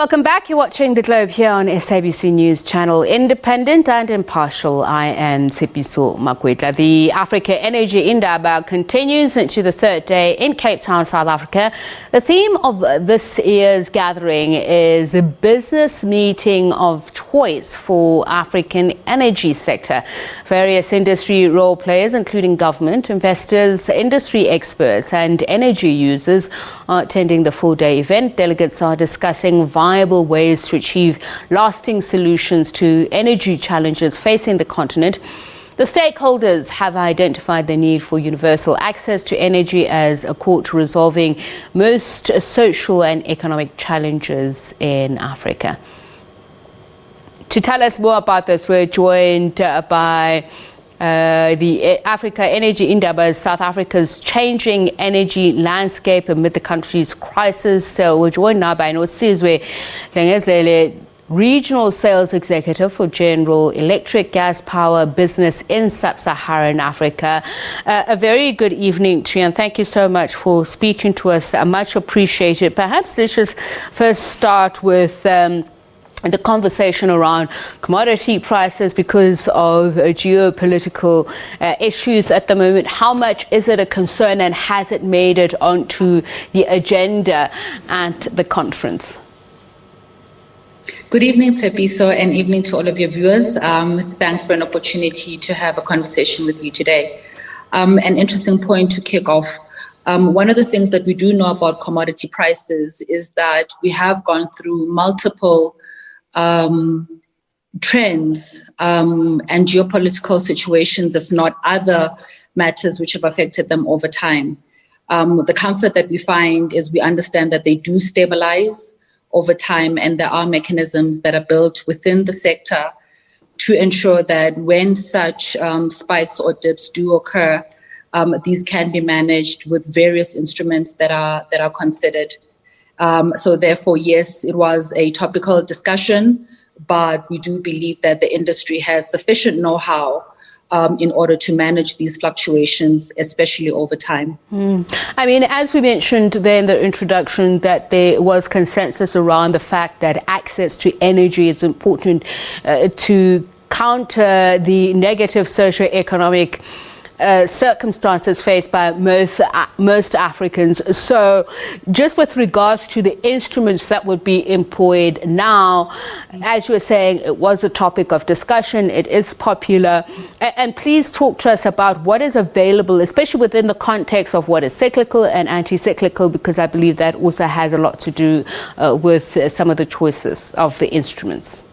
Welcome back. You're watching The Globe here on SABC News Channel. Independent and impartial, I am Tshepiso Makwetla. The Africa Energy Indaba continues into the third day in Cape Town, South Africa. The theme of this year's gathering is a business meeting of choice for African energy sector. Various industry role players, including government, investors, industry experts and energy users are attending the full-day event. Delegates are discussing viable ways to achieve lasting solutions to energy challenges facing the continent. The stakeholders have identified the need for universal access to energy as a core to resolving most social and economic challenges in Africa. To tell us more about this, we're joined by the Africa Energy Indaba, South Africa's changing energy landscape amid the country's crisis. So we're joined now by Nosizwe Dlengezele, Regional Sales Executive for General Electric Gas Power Business in Sub-Saharan Africa. A very good evening to you, and thank you so much for speaking to us. Much appreciated. Perhaps let's just first start with the conversation around commodity prices because of geopolitical issues at the moment. How much is it a concern, and has it made it onto the agenda at the conference? Good evening, Tshepiso, and evening to all of your viewers. Thanks for an opportunity to have a conversation with you today. An interesting point to kick off. One of the things that we do know about commodity prices is that we have gone through multiple trends and geopolitical situations, if not other matters which have affected them over time. The comfort that we find is we understand that they do stabilize over time, and there are mechanisms that are built within the sector to ensure that when such spikes or dips do occur, these can be managed with various instruments that are considered. So therefore, yes, it was a topical discussion, but we do believe that the industry has sufficient know-how in order to manage these fluctuations, especially over time. I mean, as we mentioned there in the introduction, that there was consensus around the fact that access to energy is important to counter the negative socio-economic circumstances faced by most Africans. So just with regards to the instruments that would be employed now, as you were saying, it was a topic of discussion, it is popular, and please talk to us about what is available, especially within the context of what is cyclical and anti-cyclical, because I believe that also has a lot to do with some of the choices of the instruments.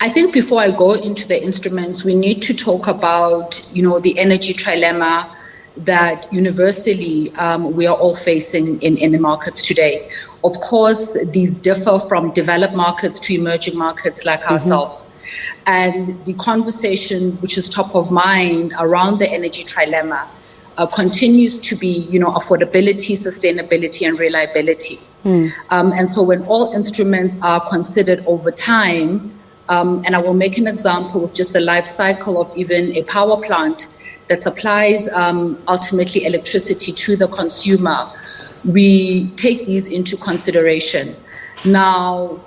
I think before I go into the instruments, we need to talk about, the energy trilemma that universally we are all facing in the markets today. Of course, these differ from developed markets to emerging markets like ourselves. And the conversation which is top of mind around the energy trilemma continues to be, affordability, sustainability, and reliability. And so when all instruments are considered over time, and I will make an example of just the life cycle of even a power plant that supplies ultimately electricity to the consumer, we take these into consideration. Now,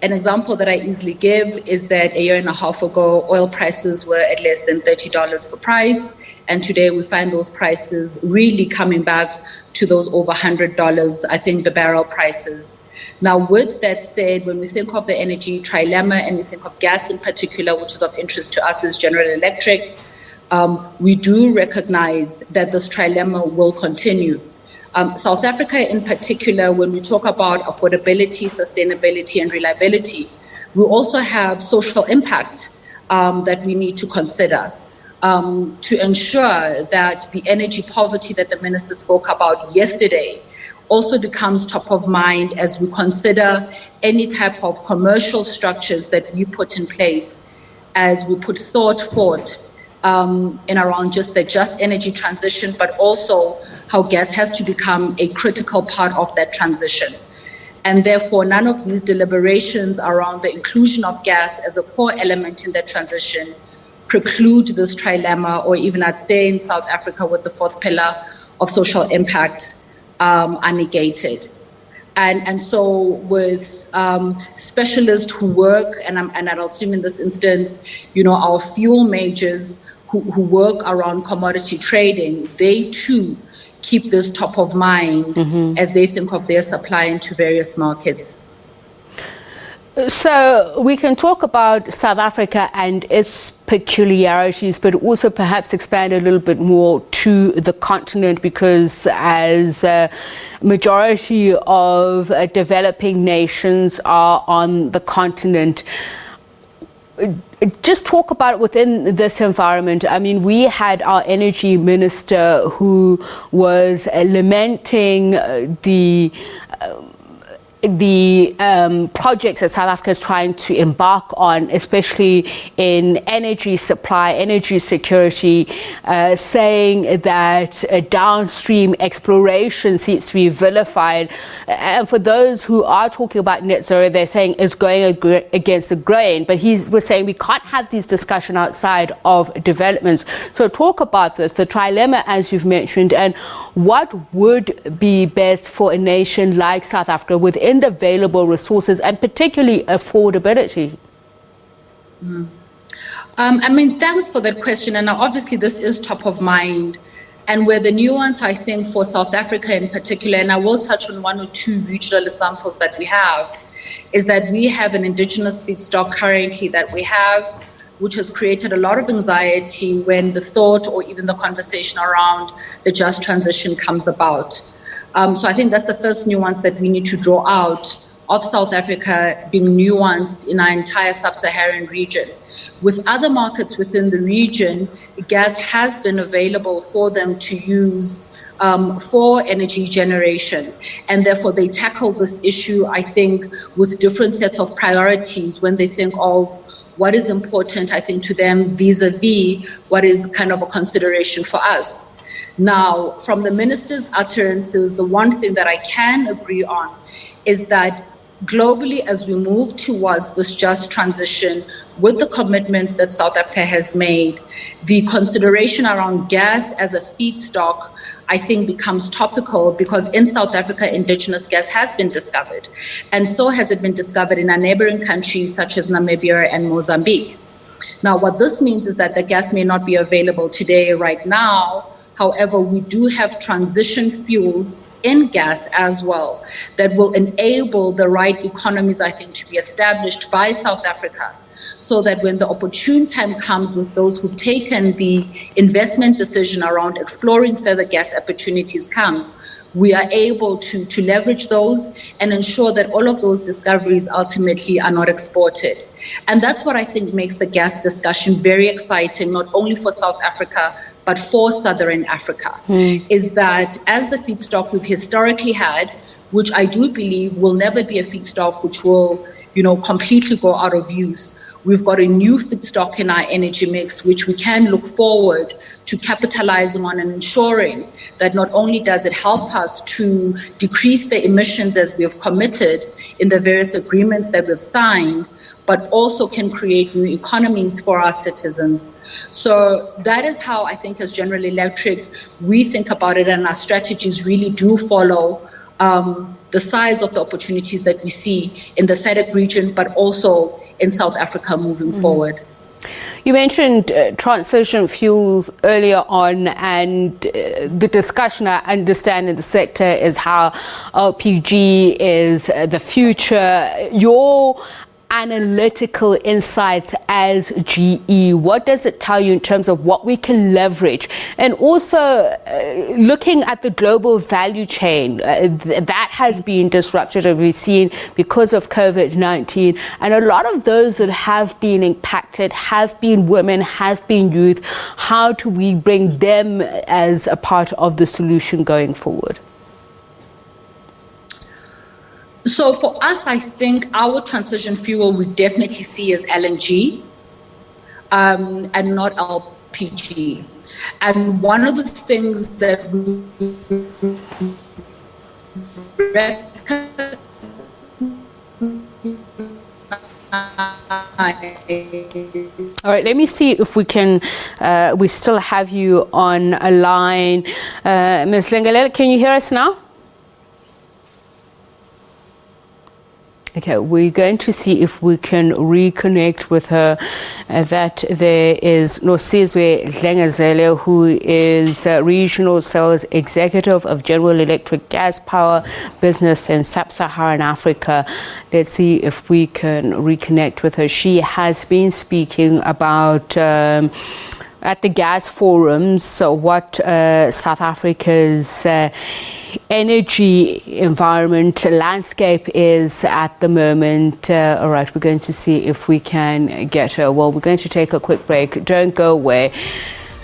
an example that I easily give is that a year and a half ago, oil prices were at less than $30 per price. And today we find those prices really coming back to those over $100, I think, the barrel prices. Now, with that said, when we think of the energy trilemma and we think of gas in particular, which is of interest to us as General Electric, we do recognize that this trilemma will continue. South Africa in particular, when we talk about affordability, sustainability, and reliability, we also have social impact that we need to consider to ensure that the energy poverty that the minister spoke about yesterday also becomes top of mind as we consider any type of commercial structures that we put in place, as we put thought forth in around just the just energy transition, but also how gas has to become a critical part of that transition. And therefore, none of these deliberations around the inclusion of gas as a core element in that transition preclude this trilemma, or even I'd say in South Africa with the fourth pillar of social impact, are negated. And so with specialists who work, and I'll assume in this instance, our fuel majors who work around commodity trading, they too keep this top of mind as they think of their supply into various markets. So we can talk about South Africa and its peculiarities, but also perhaps expand a little bit more to the continent, because as a majority of developing nations are on the continent, just talk about within this environment. I mean, we had our energy minister who was lamenting the projects that South Africa is trying to embark on, especially in energy supply, energy security, saying that downstream exploration seems to be vilified. And for those who are talking about net zero, they're saying it's going against the grain. But he was saying we can't have these discussions outside of developments. So talk about this, the trilemma, as you've mentioned, and what would be best for a nation like South Africa within the available resources, and particularly affordability? Thanks for that question. And obviously this is top of mind. And where the nuance, I think, for South Africa in particular, and I will touch on one or two regional examples that we have, is that we have an indigenous feedstock currently that we have, which has created a lot of anxiety when the thought or even the conversation around the just transition comes about. So I think that's the first nuance that we need to draw out of South Africa being nuanced in our entire Sub-Saharan region. With other markets within the region, gas has been available for them to use for energy generation. And therefore they tackle this issue, I think, with different sets of priorities when they think of what is important, I think, to them vis-a-vis what is kind of a consideration for us. Now, from the minister's utterances, the one thing that I can agree on is that globally, as we move towards this just transition, with the commitments that South Africa has made, the consideration around gas as a feedstock, I think, becomes topical, because in South Africa, indigenous gas has been discovered. And so has it been discovered in our neighboring countries such as Namibia and Mozambique. Now, what this means is that the gas may not be available today, right now. However, we do have transition fuels in gas as well that will enable the right economies, I think, to be established by South Africa, so that when the opportune time comes with those who've taken the investment decision around exploring further gas opportunities comes, we are able to leverage those and ensure that all of those discoveries ultimately are not exported. And that's what I think makes the gas discussion very exciting, not only for South Africa, but for Southern Africa, is that as the feedstock we've historically had, which I do believe will never be a feedstock which will, completely go out of use, we've got a new feedstock in our energy mix, which we can look forward to capitalizing on and ensuring that not only does it help us to decrease the emissions as we have committed in the various agreements that we've signed, but also can create new economies for our citizens. So that is how I think as General Electric, we think about it, and our strategies really do follow the size of the opportunities that we see in the SADC region, but also in South Africa moving forward. You mentioned transition fuels earlier on, and the discussion I understand in the sector is how LPG is the future. Your analytical insights as GE, what does it tell you in terms of what we can leverage? And also looking at the global value chain, that has been disrupted, as we've seen, because of COVID-19. And a lot of those that have been impacted have been women, have been youth. How do we bring them as a part of the solution going forward? So for us, I think our transition fuel we definitely see as LNG and not LPG. And one of the things that All right, let me see if we can, we still have you on a line. Ms. Dlengezele, can you hear us now? Okay, we're going to see if we can reconnect with her. That there is Nosizwe Dlengezele, who is Regional Sales Executive of General Electric Gas Power Business in Sub-Saharan Africa. Let's see if we can reconnect with her. She has been speaking about at the gas forums, so what South Africa's energy environment landscape is at the moment. All right, we're going to see if we can get her. Well, we're going to take a quick break. Don't go away.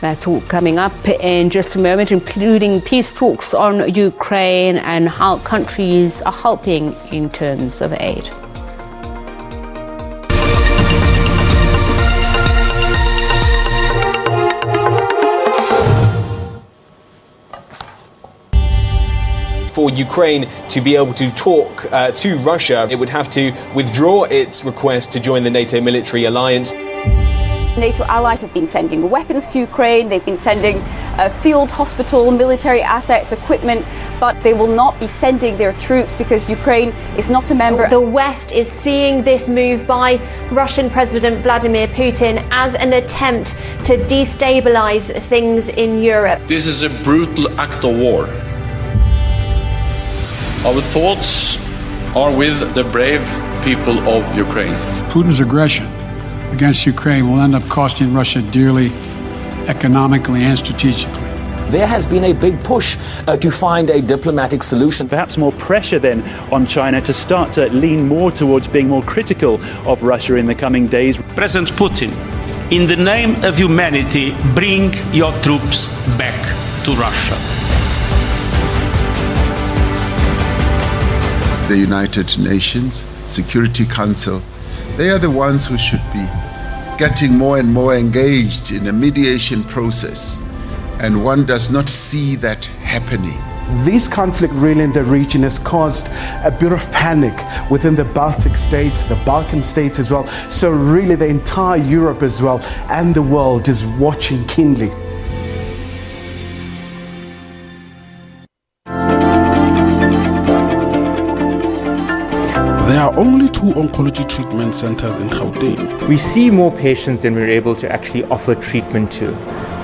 That's all coming up in just a moment, including peace talks on Ukraine and how countries are helping in terms of aid. For Ukraine to be able to talk to Russia, it would have to withdraw its request to join the NATO military alliance. NATO allies have been sending weapons to Ukraine, they've been sending a field hospital, military assets, equipment, but they will not be sending their troops because Ukraine is not a member. The West is seeing this move by Russian President Vladimir Putin as an attempt to destabilize things in Europe. This is a brutal act of war. Our thoughts are with the brave people of Ukraine. Putin's aggression against Ukraine will end up costing Russia dearly, economically and strategically. There has been a big push to find a diplomatic solution. Perhaps more pressure then on China to start to lean more towards being more critical of Russia in the coming days. President Putin, in the name of humanity, bring your troops back to Russia. The United Nations Security Council, they are the ones who should be getting more and more engaged in a mediation process, and one does not see that happening. This conflict really in the region has caused a bit of panic within the Baltic states, the Balkan states as well. So really the entire Europe as well and the world is watching keenly. There are only 2 oncology treatment centers in Gauteng. We see more patients than we're able to actually offer treatment to.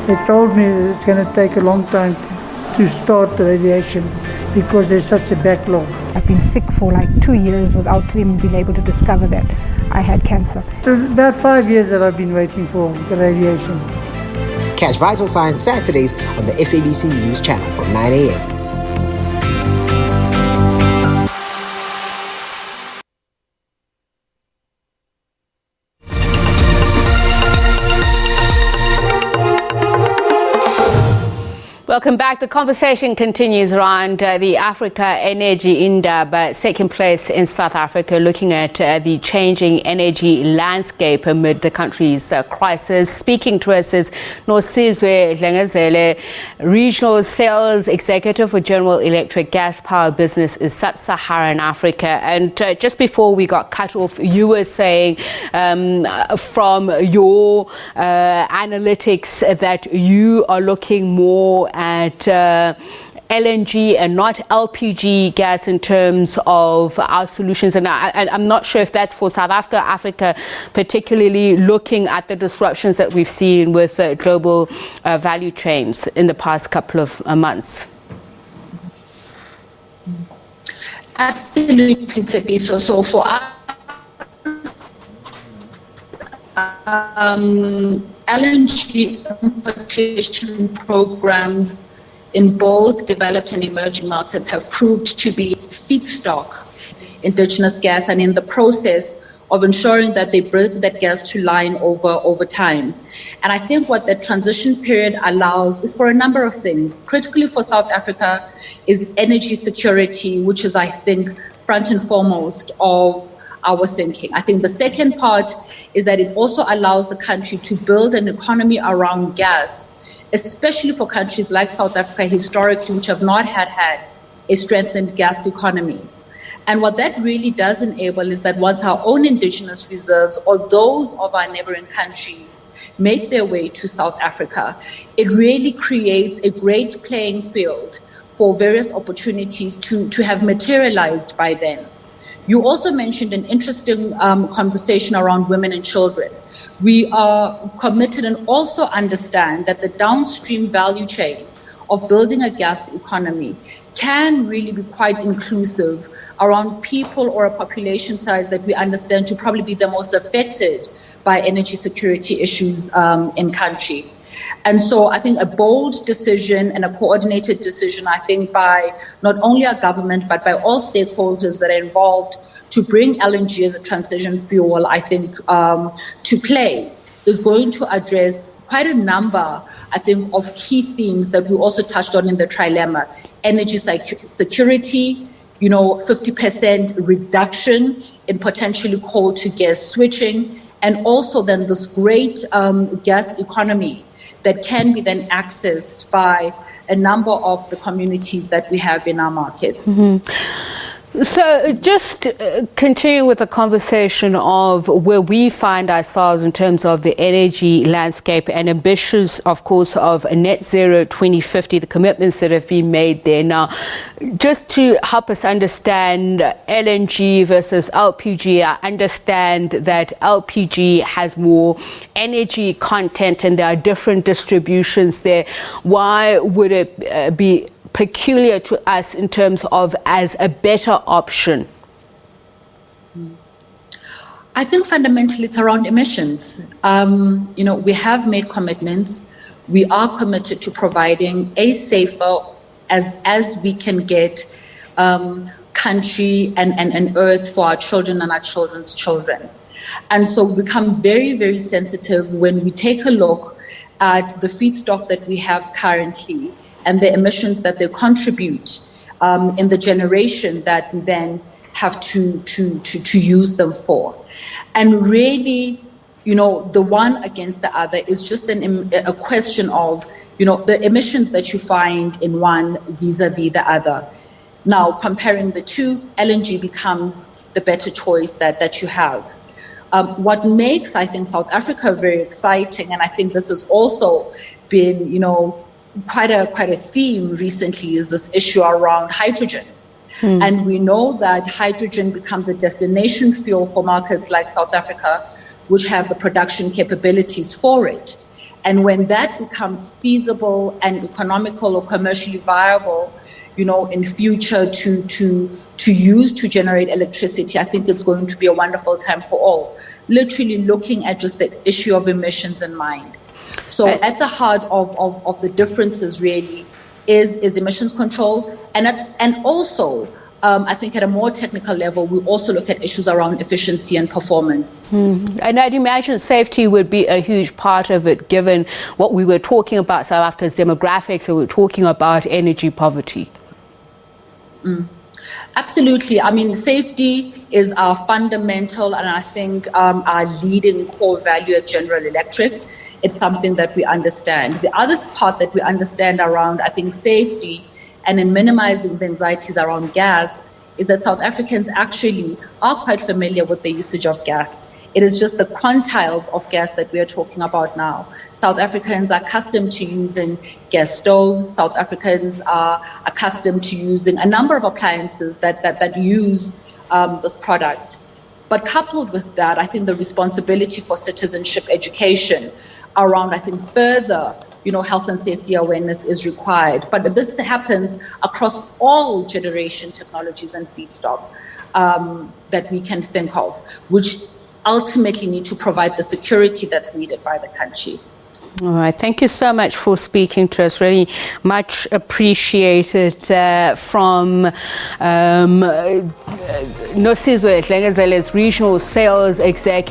They told me that it's going to take a long time to start the radiation because there's such a backlog. I've been sick for like 2 years without them being able to discover that I had cancer. So about 5 years that I've been waiting for the radiation. Catch Vital Signs Saturdays on the SABC News Channel from 9 a.m. Welcome back. The conversation continues around the Africa Energy Indaba taking place in South Africa, looking at the changing energy landscape amid the country's crisis. Speaking to us is Nosizwe Dlengezele, Regional Sales Executive for General Electric Gas Power Business in Sub-Saharan Africa. And just before we got cut off, you were saying from your analytics that you are looking more at LNG and not LPG gas in terms of our solutions. And I'm not sure if that's for South Africa, particularly looking at the disruptions that we've seen with global value chains in the past couple of months. Absolutely, Tiffy. So for us, LNG importation programs in both developed and emerging markets have proved to be feedstock indigenous gas, and in the process of ensuring that they bring that gas to line over time. And I think what the transition period allows is for a number of things. Critically for South Africa is energy security, which is, I think, front and foremost of our thinking. I think the second part is that it also allows the country to build an economy around gas, especially for countries like South Africa historically, which have not had a strengthened gas economy. And what that really does enable is that once our own indigenous reserves or those of our neighboring countries make their way to South Africa, it really creates a great playing field for various opportunities to have materialized by then, You also mentioned an interesting conversation around women and children. We are committed and also understand that the downstream value chain of building a gas economy can really be quite inclusive around people or a population size that we understand to probably be the most affected by energy security issues in country. And so I think a bold decision and a coordinated decision, I think, by not only our government, but by all stakeholders that are involved to bring LNG as a transition fuel, I think, to play is going to address quite a number, I think, of key themes that we also touched on in the trilemma. Energy security, 50% reduction in potentially coal to gas switching, and also then this great gas economy that can be then accessed by a number of the communities that we have in our markets. So just continuing with the conversation of where we find ourselves in terms of the energy landscape and ambitions, of course, of a net zero 2050, the commitments that have been made there. Now, just to help us understand LNG versus LPG, I understand that LPG has more energy content and there are different distributions there. Why would it be peculiar to us in terms of as a better option? I think fundamentally it's around emissions. We have made commitments. We are committed to providing a safer, as we can get, country and earth for our children and our children's children. And so we become very, very sensitive when we take a look at the feedstock that we have currently and the emissions that they contribute in the generation that we then have to use them for. And really, the one against the other is just a question of, the emissions that you find in one vis-a-vis the other. Now, comparing the two, LNG becomes the better choice that you have. What makes, I think, South Africa very exciting, and I think this has also been, quite a theme recently, is this issue around hydrogen. And we know that hydrogen becomes a destination fuel for markets like South Africa, which have the production capabilities for it. And when that becomes feasible and economical or commercially viable, in future to use to generate electricity, I think it's going to be a wonderful time for all. Literally looking at just the issue of emissions in mind. So at the heart of the differences really is emissions control. And also, I think at a more technical level, we also look at issues around efficiency and performance. And I'd imagine safety would be a huge part of it, given what we were talking about, South Africa's demographics, and we were talking about energy poverty. Absolutely. I mean, safety is our fundamental and I think our leading core value at General Electric. It's something that we understand. The other part that we understand around, I think, safety and in minimizing the anxieties around gas is that South Africans actually are quite familiar with the usage of gas. It is just the quantiles of gas that we are talking about now. South Africans are accustomed to using gas stoves. South Africans are accustomed to using a number of appliances that use this product. But coupled with that, I think the responsibility for citizenship education around, I think, further, health and safety awareness is required. But this happens across all generation technologies and feedstock that we can think of, which ultimately need to provide the security that's needed by the country. All right. Thank you so much for speaking to us. Really much appreciated from Nosizwe Dlengezele's Regional Sales Executive.